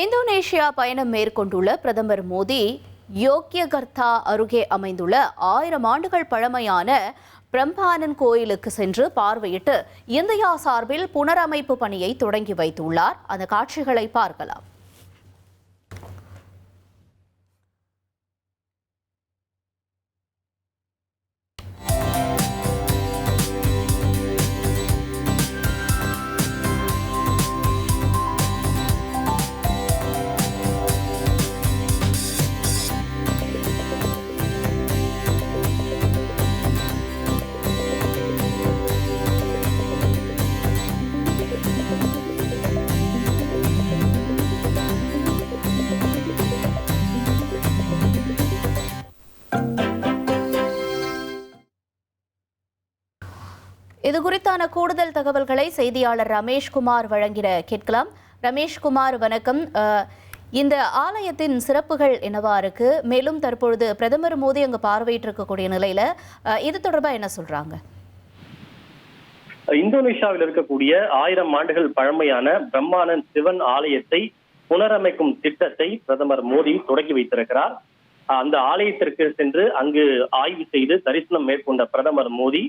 Indonesia பயணம் மேற்கொண்டுள்ள பிரதமர் மோடி யோக்யகர்த்தா அருகே அமைந்துள்ள 1000 ஆண்டுகள் பழமையான பிரம்பானன் கோயிலுக்கு சென்று பார்வையிட்டு இந்தியா சார்பில் புனரமைப்பு பணியை தொடங்கி வைத்துள்ளார். அந்த காட்சிகளை பார்க்கலாம். இது குறித்தான கூடுதல் தகவல்களை செய்தியாளர் ரமேஷ்குமார் வழங்கிட கேட்கலாம். ரமேஷ்குமார், வணக்கம். இந்த ஆலயத்தின் சிறப்புகள் என்னவா இருக்கு? மேலும் தற்பொழுது பிரதமர் மோடி அங்கு பார்வையிட்டு இருக்கக்கூடிய நிலையில இது தொடர்பா என்ன சொல்றாங்க? இந்தோனேஷியாவில் இருக்கக்கூடிய 1000 ஆண்டுகள் பழமையான பிரம்மானன் சிவன் ஆலயத்தை புனரமைக்கும் திட்டத்தை பிரதமர் மோடி தொடங்கி வைத்திருக்கிறார். அந்த ஆலயத்திற்கு சென்று அங்கு ஆய்வு செய்து தரிசனம் மேற்கொண்ட பிரதமர் மோடி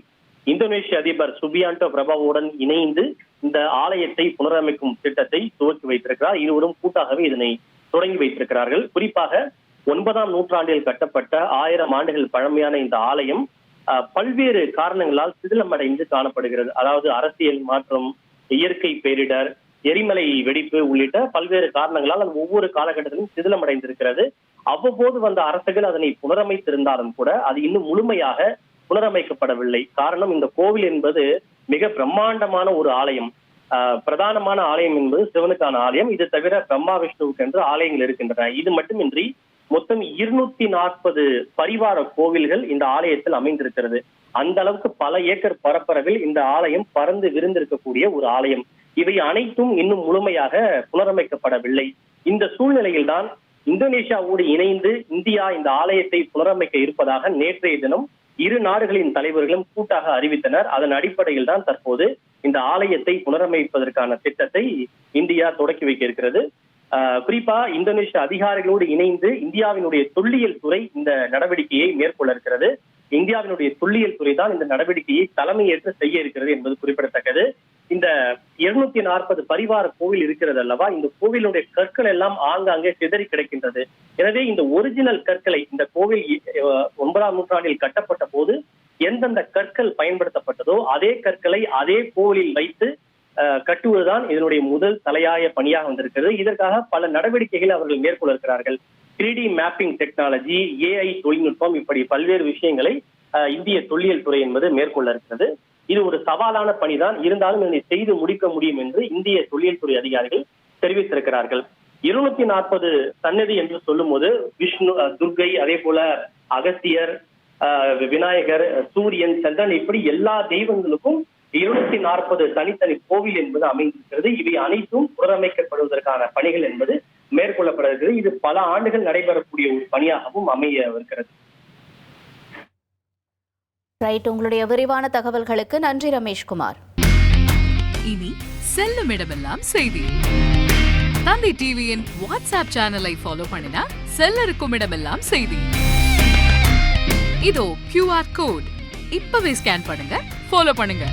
இந்தோனேஷிய அதிபர் சுபியாண்டோ பிரபாவுடன் இணைந்து இந்த ஆலயத்தை புனரமைக்கும் திட்டத்தை துவக்கி வைத்திருக்கிறார். இருவரும் கூட்டாகவே இதனை தொடங்கி வைத்திருக்கிறார்கள். குறிப்பாக 9ஆம் நூற்றாண்டில் கட்டப்பட்ட 1000 ஆண்டுகள் பழமையான இந்த ஆலயம் பல்வேறு காரணங்களால் சிதிலமடைந்து காணப்படுகிறது. அதாவது அரசியல் மாற்றம், இயற்கை பேரிடர், எரிமலை வெடிப்பு உள்ளிட்ட பல்வேறு காரணங்களால் அது ஒவ்வொரு காலகட்டத்திலும் சிதிலமடைந்திருக்கிறது. அவ்வப்போது வந்த அரசுகள் அதனை புனரமைத்திருந்தாலும் கூட அது இன்னும் முழுமையாக புனரமைக்கப்படவில்லை. காரணம், இந்த கோவில் என்பது மிக பிரம்மாண்டமான ஒரு ஆலயம். பிரதானமான ஆலயம் என்பது சிவனுக்கான ஆலயம். இது தவிர பிரம்மா விஷ்ணுவுக்கு என்று ஆலயங்கள் இருக்கின்றன. இது மட்டுமின்றி மொத்தம் 240 பரிவார கோவில்கள் இந்த ஆலயத்தில் அமைந்திருக்கிறது. அந்த அளவுக்கு பல ஏக்கர் பரப்பளவில் இந்த ஆலயம் பறந்து விரிந்திருக்கக்கூடிய ஒரு ஆலயம். இவை அனைத்தும் இன்னும் முழுமையாக புனரமைக்கப்படவில்லை. இந்த சூழ்நிலையில்தான் இந்தோனேஷியாவோடு இணைந்து இந்தியா இந்த ஆலயத்தை புனரமைக்க இருப்பதாக நேற்றைய தினம் இரு நாடுகளின் தலைவர்களும் கூட்டாக அறிவித்தனர். அதன் அடிப்படையில் தான் தற்போது இந்த ஆலயத்தை புனரமைப்பதற்கான திட்டத்தை இந்தியா தொடக்கி வைக்க இருக்கிறது. குறிப்பா இந்தோனேஷிய அதிகாரிகளோடு இணைந்து இந்தியாவினுடைய தொல்லியல் துறை இந்த நடவடிக்கையை மேற்கொள்ள இருக்கிறது. இந்தியாவினுடைய தொல்லியல் துறை தான் இந்த நடவடிக்கையை தலைமையேற்று செய்ய இருக்கிறது என்பது குறிப்பிடத்தக்கது. இந்த 240 பரிவார கோவில் இருக்கிறது அல்லவா, இந்த கோவிலுடைய கற்கள் எல்லாம் ஆங்காங்கே சிதறி கிடக்கின்றது. எனவே இந்த ஒரிஜினல் கற்களை, இந்த கோவில் 9ஆம் நூற்றாண்டில் கட்டப்பட்ட போது எந்தெந்த கற்கள் பயன்படுத்தப்பட்டதோ அதே கற்களை அதே கோவிலில் வைத்து கட்டுவதுதான் இதனுடைய முதல் தலையாய பணியாக வந்திருக்கிறது. இதற்காக பல நடவடிக்கைகளை அவர்கள் மேற்கொள்ள இருக்கிறார்கள். 3D மேப்பிங் டெக்னாலஜி, AI தொழில்நுட்பம், இப்படி பல்வேறு விஷயங்களை இந்திய தொல்லியல் துறை என்பது மேற்கொள்ள இருக்கிறது. இது ஒரு சவாலான பணிதான். இருந்தாலும் இதனை செய்து முடிக்க முடியும் என்று இந்திய தொல்லியல் துறை அதிகாரிகள் தெரிவித்திருக்கிறார்கள். 240 சன்னதி என்று சொல்லும் போது விஷ்ணு, துர்கை, அதே போல அகஸ்தியர், விநாயகர், சூரியன், சந்திரன், இப்படி எல்லா தெய்வங்களுக்கும் 240 தனித்தனி கோவில் என்பது அமைந்திருக்கிறது. இவை அனைத்தும் புனரமைக்கப்படுவதற்கான பணிகள் என்பது மேற்கொள்ளப்படுகிறது. இது பல ஆண்டுகள் நடைபெறக்கூடிய ஒரு பணியாகவும் அமையவிருக்கிறது. ரைட், உங்களுடைய விரிவான தகவல்களுக்கு நன்றி ரமேஷ்குமார். இனி செல்லும் இடமெல்லாம் செய்தி. தந்தி டிவியின் வாட்ஸ்அப் சேனலை ஃபாலோ பண்ணினா செல்ல இருக்கும் இடமெல்லாம் செய்தி. இதோ QR கோட், இப்பவே ஸ்கேன் பண்ணுங்க, ஃபாலோ பண்ணுங்க.